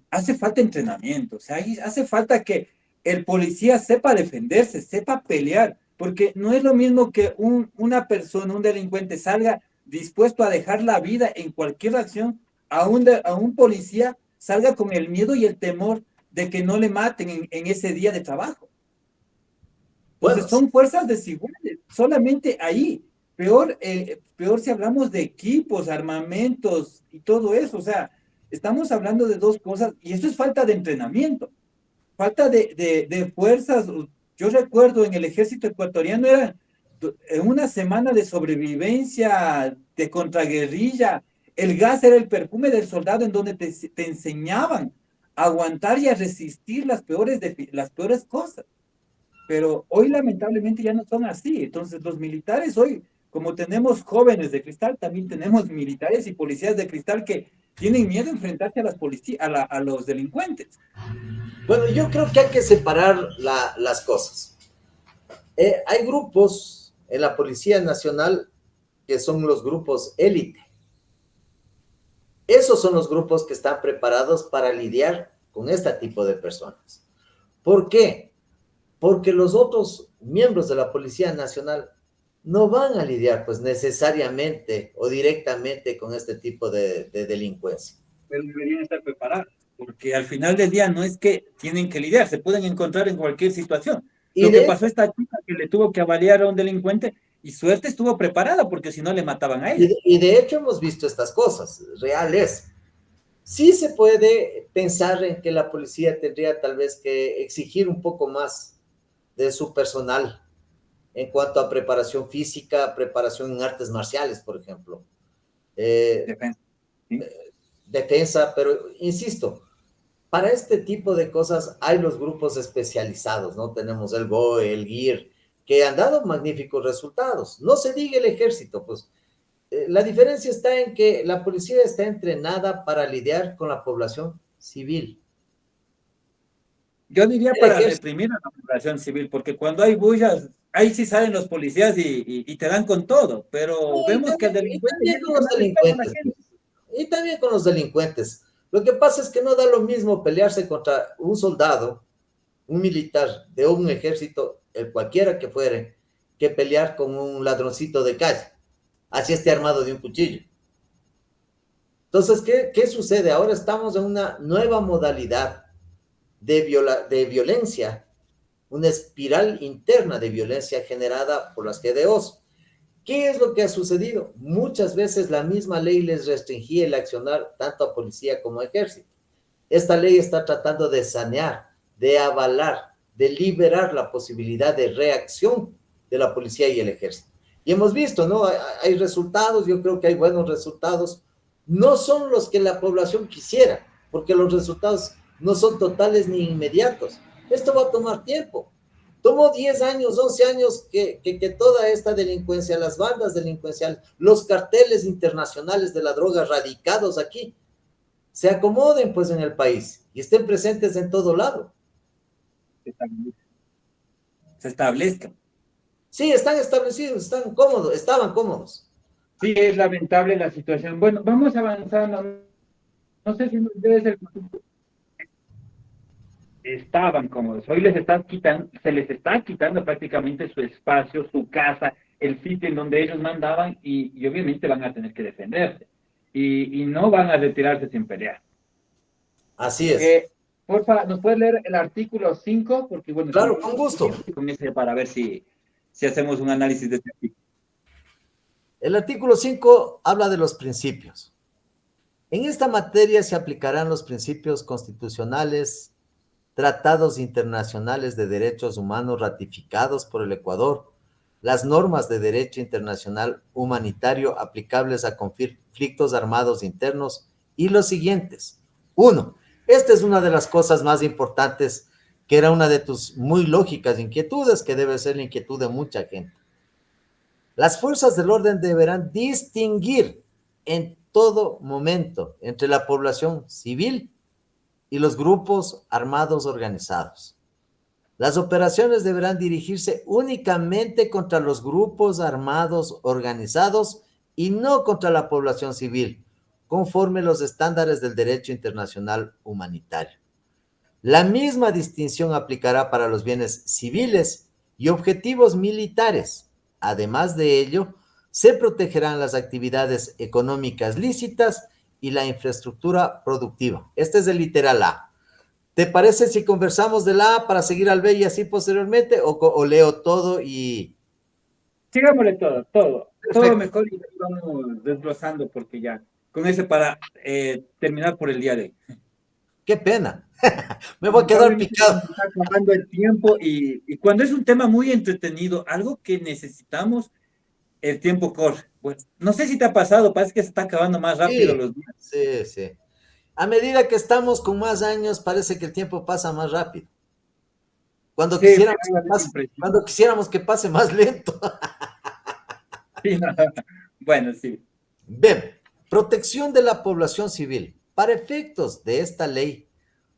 hace falta entrenamiento, o sea, hace falta que el policía sepa defenderse, sepa pelear, porque no es lo mismo que una persona, un delincuente salga dispuesto a dejar la vida en cualquier acción, a un policía salga con el miedo y el temor de que no le maten en ese día de trabajo. Entonces Bueno, son fuerzas desiguales, solamente ahí. Peor si hablamos de equipos, armamentos y todo eso. O sea, estamos hablando de dos cosas y eso es falta de entrenamiento, falta de fuerzas. Yo recuerdo en el ejército ecuatoriano era en una semana de sobrevivencia, de contraguerrilla. El gas era el perfume del soldado en donde te enseñaban a aguantar y a resistir las peores cosas. Pero hoy lamentablemente ya no son así. Entonces los militares hoy, como tenemos jóvenes de cristal, también tenemos militares y policías de cristal que tienen miedo a enfrentarse a a los delincuentes. bueno, yo creo que hay que separar las cosas. Hay grupos en la Policía Nacional que son los grupos élite. Esos son los grupos que están preparados para lidiar con este tipo de personas. ¿Por qué? Porque los otros miembros de la Policía Nacional no van a lidiar pues necesariamente o directamente con este tipo de delincuencia. Pero deberían estar preparados. porque al final del día no es que tienen que lidiar, se pueden encontrar en cualquier situación. Y Lo que de pasó a esta chica que le tuvo que avaliar a un delincuente y suerte estuvo preparada porque si no le mataban a ella. y de hecho hemos visto estas cosas, reales. Sí se puede pensar en que la policía tendría tal vez que exigir un poco más de su personal en cuanto a preparación física, preparación en artes marciales, por ejemplo, eh, Defensa, ¿sí? defensa, pero insisto, para este tipo de cosas hay los grupos especializados, ¿no? Tenemos el GOE, el GIR, que han dado magníficos resultados. No se diga el ejército, pues la diferencia está en que la policía está entrenada para lidiar con la población civil. Yo diría El para ejército, reprimir a la población civil, porque cuando hay bullas, ahí sí salen los policías y te dan con todo, no, pero vemos que el y delincuente también es el con que los más respeta a la delincuentes, gente. pues. Y también con los delincuentes. Lo que pasa es que no da lo mismo pelearse contra un soldado, un militar de un ejército, el cualquiera que fuere, que pelear con un ladroncito de calle, así esté armado de un cuchillo. Entonces, ¿qué sucede? Ahora estamos en una nueva modalidad de violencia, una espiral interna de violencia generada por las GDOs. ¿Qué es lo que ha sucedido? Muchas veces la misma ley les restringía el accionar tanto a policía como a ejército. Esta ley está tratando de sanear, de avalar, de liberar la posibilidad de reacción de la policía y el ejército. Y hemos visto, ¿no? Hay resultados, yo creo que hay buenos resultados. No son los que la población quisiera, porque los resultados no son totales ni inmediatos. Esto va a tomar tiempo. Tomó 10 años, 11 años que toda esta delincuencia, las bandas delincuenciales, los carteles internacionales de la droga radicados aquí, se acomoden pues en el país y estén presentes en todo lado. Se establezca. Sí, están establecidos, están cómodos, estaban cómodos. Sí, es lamentable la situación. Bueno, vamos avanzando. No sé si ustedes estaban cómodos. Hoy les están quitando, se les está quitando prácticamente su espacio, su casa, el sitio en donde ellos mandaban y obviamente van a tener que defenderse. Y no van a retirarse sin pelear. Así es. Eh, Porfa, ¿nos puedes leer el artículo 5? Porque bueno, Claro, estamos con en gusto. tiempo y con ese para ver si hacemos un análisis de este artículo. El artículo 5 habla de los principios. En esta materia se aplicarán los principios constitucionales, tratados internacionales de derechos humanos ratificados por el Ecuador, las normas de derecho internacional humanitario aplicables a conflictos armados internos y los siguientes. Uno, esta es una de las cosas más importantes, que era una de tus muy lógicas inquietudes, que debe ser la inquietud de mucha gente. Las fuerzas del orden deberán distinguir en todo momento entre la población civil y los grupos armados organizados. Las operaciones deberán dirigirse únicamente contra los grupos armados organizados y no contra la población civil, conforme los estándares del derecho internacional humanitario. La misma distinción aplicará para los bienes civiles y objetivos militares. Además de ello, se protegerán las actividades económicas lícitas y la infraestructura productiva. Este es el literal A. ¿Te parece si conversamos de la A para seguir al B y así posteriormente? ¿O leo todo y...? Sigámosle todo Perfecto. mejor y vamos desglosando porque ya, con ese para terminar por el día de hoy. ¡Qué pena! Me voy a quedar Lamentablemente se picado. nos está acabando el tiempo y cuando es un tema muy entretenido, algo que necesitamos, el tiempo corre. Bueno, no sé si te ha pasado, parece que se está acabando más rápido Sí, los días. sí, sí. A medida que estamos con más años, parece que el tiempo pasa más rápido. Cuando Sí, me quisiéramos da que esa pase, impresión. cuando quisiéramos que pase más lento. Sí, no. Bueno, sí. Bien, protección de la población civil. Para efectos de esta ley,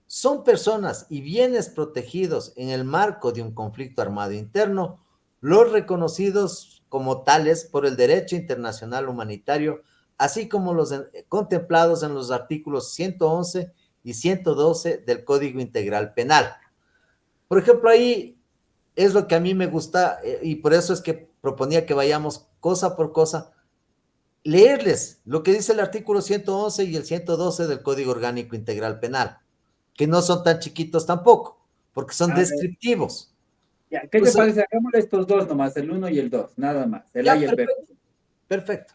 son personas y bienes protegidos en el marco de un conflicto armado interno, los reconocidos como tales por el derecho internacional humanitario, así como los contemplados en los artículos 111 y 112 del Código Integral Penal. Por ejemplo, ahí es lo que a mí me gusta y por eso es que proponía que vayamos cosa por cosa, leerles lo que dice el artículo 111 y el 112 del Código Orgánico Integral Penal. que no son tan chiquitos tampoco, porque son A ver, descriptivos. ya, ¿qué te Entonces, parece? Hagámosle estos dos nomás, el uno y el dos, nada más, el A ya, y el B. perfecto, perfecto.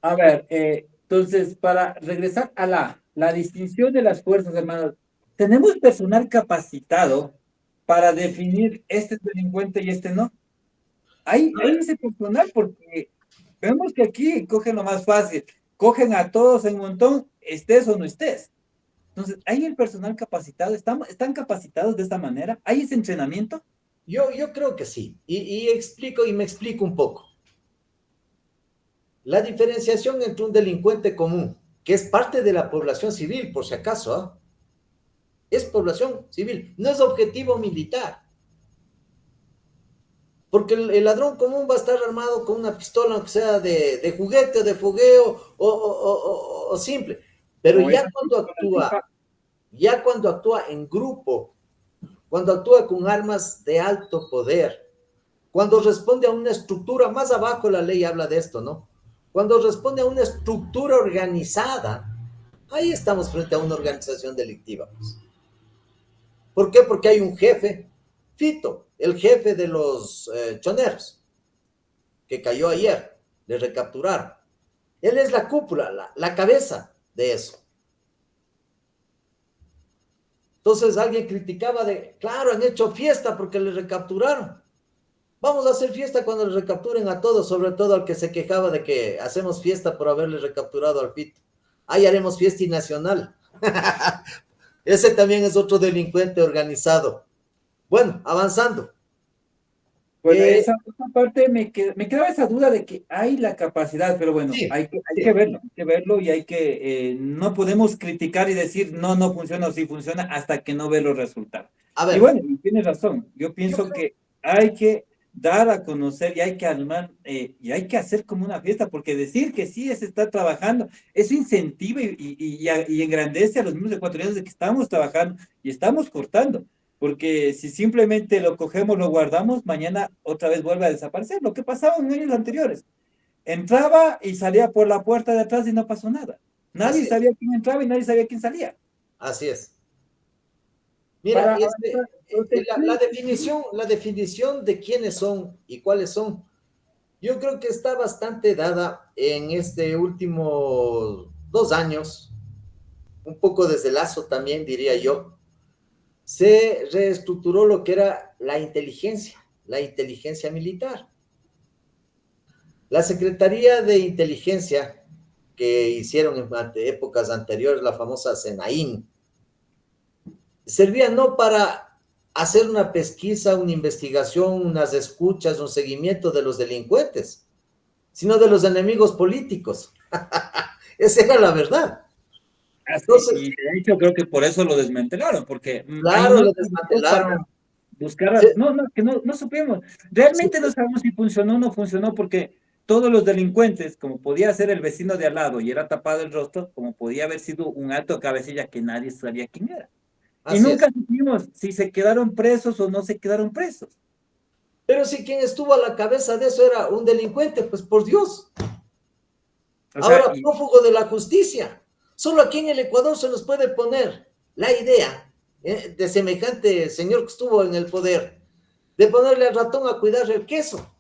A ver, entonces, para regresar a la distinción de las fuerzas armadas, ¿tenemos personal capacitado para definir este es delincuente y este no? Hay ese personal porque vemos que aquí cogen lo más fácil, cogen a todos en un montón, estés o no estés. Entonces, ¿hay el personal capacitado? ¿Están capacitados de esta manera? ¿Hay ese entrenamiento? Yo creo que sí, y me explico un poco. La diferenciación entre un delincuente común, que es parte de la población civil, por si acaso, ¿eh? Es población civil, no es objetivo militar. Porque el ladrón común va a estar armado con una pistola, aunque sea de juguete, de fogueo o simple. Pero O esa persona FIFA. ya cuando actúa en grupo, cuando actúa con armas de alto poder, cuando responde a una estructura, más abajo la ley habla de esto, ¿no? Cuando responde a una estructura organizada, ahí estamos frente a una organización delictiva. Pues. ¿Por qué? Porque hay un jefe, Fito, el jefe de los choneros, que cayó ayer, le recapturaron. Él es la cúpula, la cabeza de eso. Entonces alguien criticaba de, claro, han hecho fiesta porque le recapturaron. Vamos a hacer fiesta cuando le recapturen a todos, sobre todo al que se quejaba de que hacemos fiesta por haberle recapturado al Fito. Ahí haremos fiesta y nacional. Ese también es otro delincuente organizado. Bueno, avanzando. Bueno, esa parte me quedaba esa duda de que hay la capacidad, pero bueno, Sí, sí. hay que verlo y hay que, no podemos criticar y decir no, no funciona o sí funciona hasta que no ve los resultados. A Y ver, bueno, tienes razón, yo yo pienso creo, que hay que dar a conocer y hay que armar y hay que hacer como una fiesta, porque decir que sí se está trabajando, eso incentiva y engrandece a los mismos ecuatorianos de que estamos trabajando y estamos cortando. Porque si simplemente lo cogemos, lo guardamos, mañana otra vez vuelve a desaparecer. Lo que pasaba en años anteriores. Entraba y salía por la puerta de atrás y no pasó nada. Nadie así es, sabía quién entraba y nadie sabía quién salía. así es. Mira, Para avanzar, entonces, la definición de quiénes son y cuáles son, yo creo que está bastante dada en este último 2 años, un poco desde Lazo también, diría yo, se reestructuró lo que era la inteligencia militar. La Secretaría de Inteligencia que hicieron en épocas anteriores, la famosa CENAIN, servía no para hacer una pesquisa, una investigación, unas escuchas, un seguimiento de los delincuentes, sino de los enemigos políticos. Esa era la verdad. así, Entonces, y de hecho creo que por eso lo desmantelaron, porque ahí claro, no lo trabajó para desmantelaron. buscar, Se, no, no, que no, no supimos. se, Realmente no sabemos si funcionó o no funcionó, porque todos los delincuentes, como podía ser el vecino de al lado y era tapado el rostro, como podía haber sido un alto cabecilla que nadie sabía quién era. Y así nunca es. supimos si se quedaron presos o no se quedaron presos. Pero si quien estuvo a la cabeza de eso era un delincuente, pues por Dios. O sea, Ahora, prófugo de la justicia. Solo aquí en el Ecuador se nos puede poner la idea de semejante señor que estuvo en el poder, de ponerle al ratón a cuidar el queso.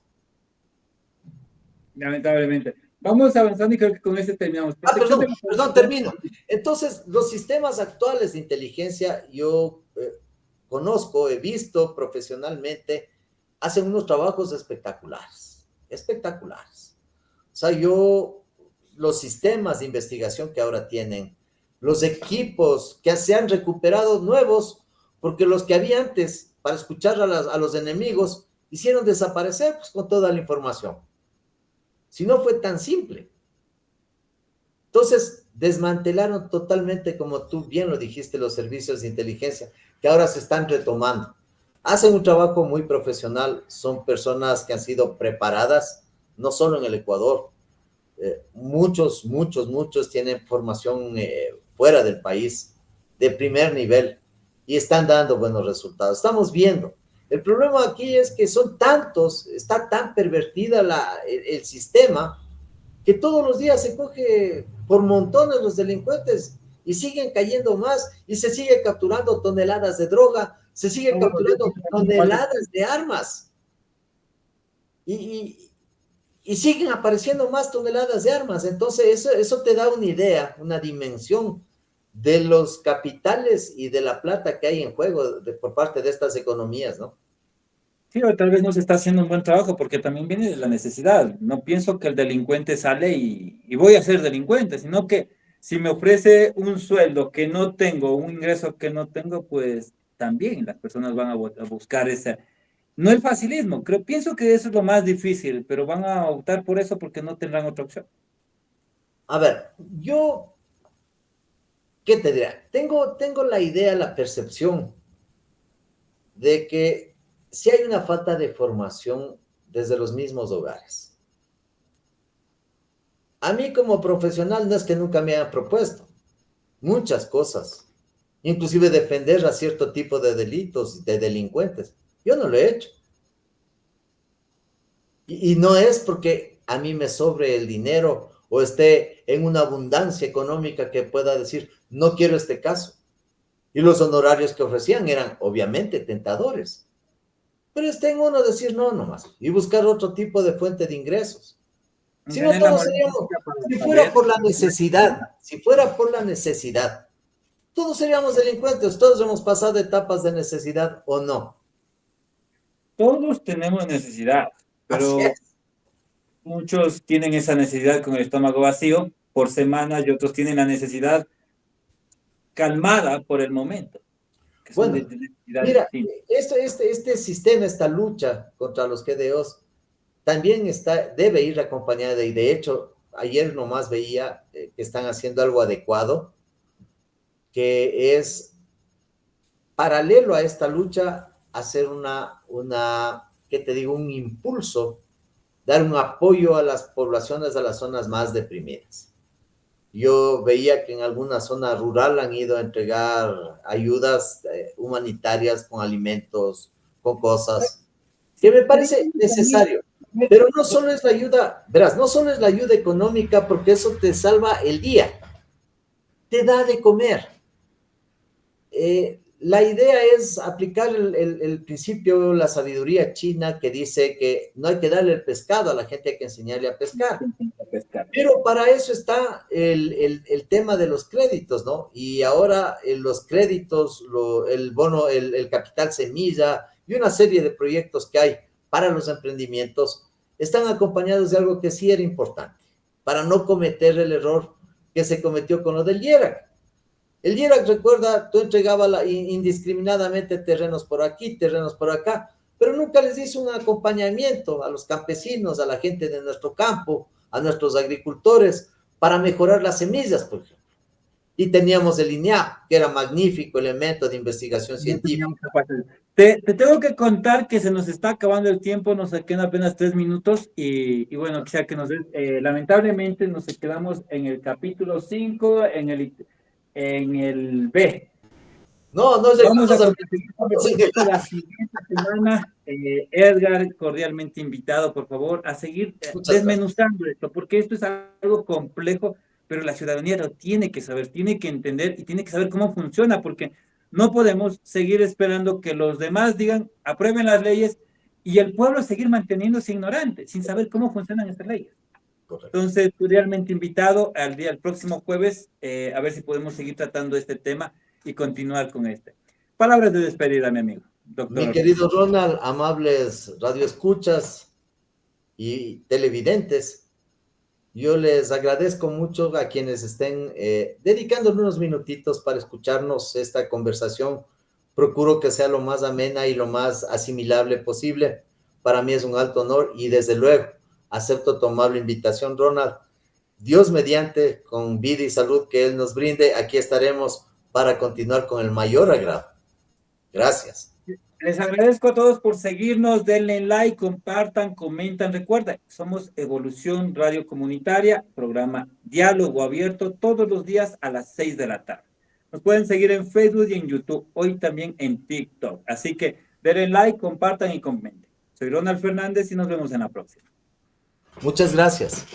lamentablemente. Vamos avanzando y creo que con este terminamos. Protección de la Perdón, población. termino. Entonces, los sistemas actuales de inteligencia, yo conozco, he visto profesionalmente, hacen unos trabajos espectaculares, espectaculares. O sea, los sistemas de investigación que ahora tienen, los equipos que se han recuperado nuevos, porque los que había antes para escuchar a los enemigos hicieron desaparecer pues, con toda la información. Si no fue tan simple. Entonces, desmantelaron totalmente, como tú bien lo dijiste, los servicios de inteligencia, que ahora se están retomando. Hacen un trabajo muy profesional, son personas que han sido preparadas, no solo en el Ecuador, muchos tienen formación fuera del país, de primer nivel, y están dando buenos resultados. Estamos viendo. El problema aquí es que son tantos, está tan pervertida sistema, que todos los días se coge por montones los delincuentes. y siguen cayendo más y se sigue capturando toneladas de droga, se sigue capturando toneladas de armas y, y siguen apareciendo más toneladas de armas. Entonces eso te da una idea, una dimensión de los capitales y de la plata que hay en juego por parte de estas economías, ¿no? Sí, o tal vez no se está haciendo un buen trabajo porque también viene de la necesidad. No pienso que el delincuente sale y voy a ser delincuente, sino que si me ofrece un sueldo que no tengo, un ingreso que no tengo, pues también las personas van a buscar ese, no el facilismo, pienso que eso es lo más difícil, pero van a optar por eso porque no tendrán otra opción. A ver, yo, ¿qué te diré? Tengo la idea, la percepción de que si hay una falta de formación desde los mismos hogares. A mí como profesional no es que nunca me haya propuesto muchas cosas, inclusive defender a cierto tipo de delitos, de delincuentes. Yo no lo he hecho. Y no es porque a mí me sobre el dinero o esté en una abundancia económica que pueda decir, no quiero este caso. Y los honorarios que ofrecían eran obviamente tentadores. Pero está en uno decir no nomás y buscar otro tipo de fuente de ingresos. Si no, Tener la todos moral seríamos, para si fuera saber. por la necesidad, si fuera por la necesidad, todos seríamos delincuentes, todos hemos pasado etapas de necesidad o no. Todos tenemos necesidad, Así pero es. muchos tienen esa necesidad con el estómago vacío por semana y otros tienen la necesidad calmada por el momento, que son Bueno, de necesidades mira, distintas. este sistema, esta lucha contra los GDOs, también debe ir acompañada y de hecho, ayer nomás veía que están haciendo algo adecuado, que es paralelo a esta lucha, hacer ¿qué te digo? Un impulso, dar un apoyo a las poblaciones, a las zonas más deprimidas. Yo veía que en alguna zona rural han ido a entregar ayudas humanitarias con alimentos, con cosas, que Sí, me pero parece necesario. Pero no solo es la ayuda, verás, no solo es la ayuda económica, porque eso te salva el día, te da de comer. La idea es aplicar el principio, la sabiduría china que dice que no hay que darle el pescado a la gente, hay que enseñarle a pescar. pescar. Pero para eso está el tema de los créditos, ¿no? Y ahora los créditos, el bono, el capital semilla y una serie de proyectos que hay para los emprendimientos están acompañados de algo que sí era importante, para no cometer el error que se cometió con lo del IERAC. El IERAC, recuerda, tú entregabas indiscriminadamente terrenos por aquí, terrenos por acá, pero nunca les hizo un acompañamiento a los campesinos, a la gente de nuestro campo, a nuestros agricultores, para mejorar las semillas, por ejemplo. Y teníamos el INEA, que era magnífico elemento de investigación No teníamos científica. capacidad. Te tengo que contar que se nos está acabando el tiempo, nos quedan apenas 3 minutos y bueno, quisiera que nos des, lamentablemente nos quedamos en el capítulo 5 en el B. No, no Vamos a llegamos seguir en el conversando la siguiente semana. Edgar, cordialmente invitado, por favor, a seguir Muchas gracias. desmenuzando esto, porque esto es algo complejo, pero la ciudadanía lo tiene que saber, tiene que entender y tiene que saber cómo funciona, porque no podemos seguir esperando que los demás digan, aprueben las leyes y el pueblo seguir manteniéndose ignorante, sin saber cómo funcionan estas leyes. Correcto. Entonces, cordialmente invitado el próximo jueves, a ver si podemos seguir tratando este tema y continuar con este. Palabras de despedida, mi amigo, doctor Mi Ortiz. querido Ronald, amables radioescuchas y televidentes, yo les agradezco mucho a quienes estén dedicando unos minutitos para escucharnos esta conversación. Procuro que sea lo más amena y lo más asimilable posible. Para mí es un alto honor y desde luego acepto tu amable invitación, Ronald. Dios mediante, con vida y salud que Él nos brinde, aquí estaremos para continuar con el mayor agrado. Gracias. Les agradezco a todos por seguirnos, denle like, compartan, comentan. Recuerda, somos Evolución Radio Comunitaria, programa Diálogo Abierto todos los días a las 6 de la tarde. Nos pueden seguir en Facebook y en YouTube, hoy también en TikTok. Así que denle like, compartan y comenten. Soy Ronald Fernández y nos vemos en la próxima. Muchas gracias.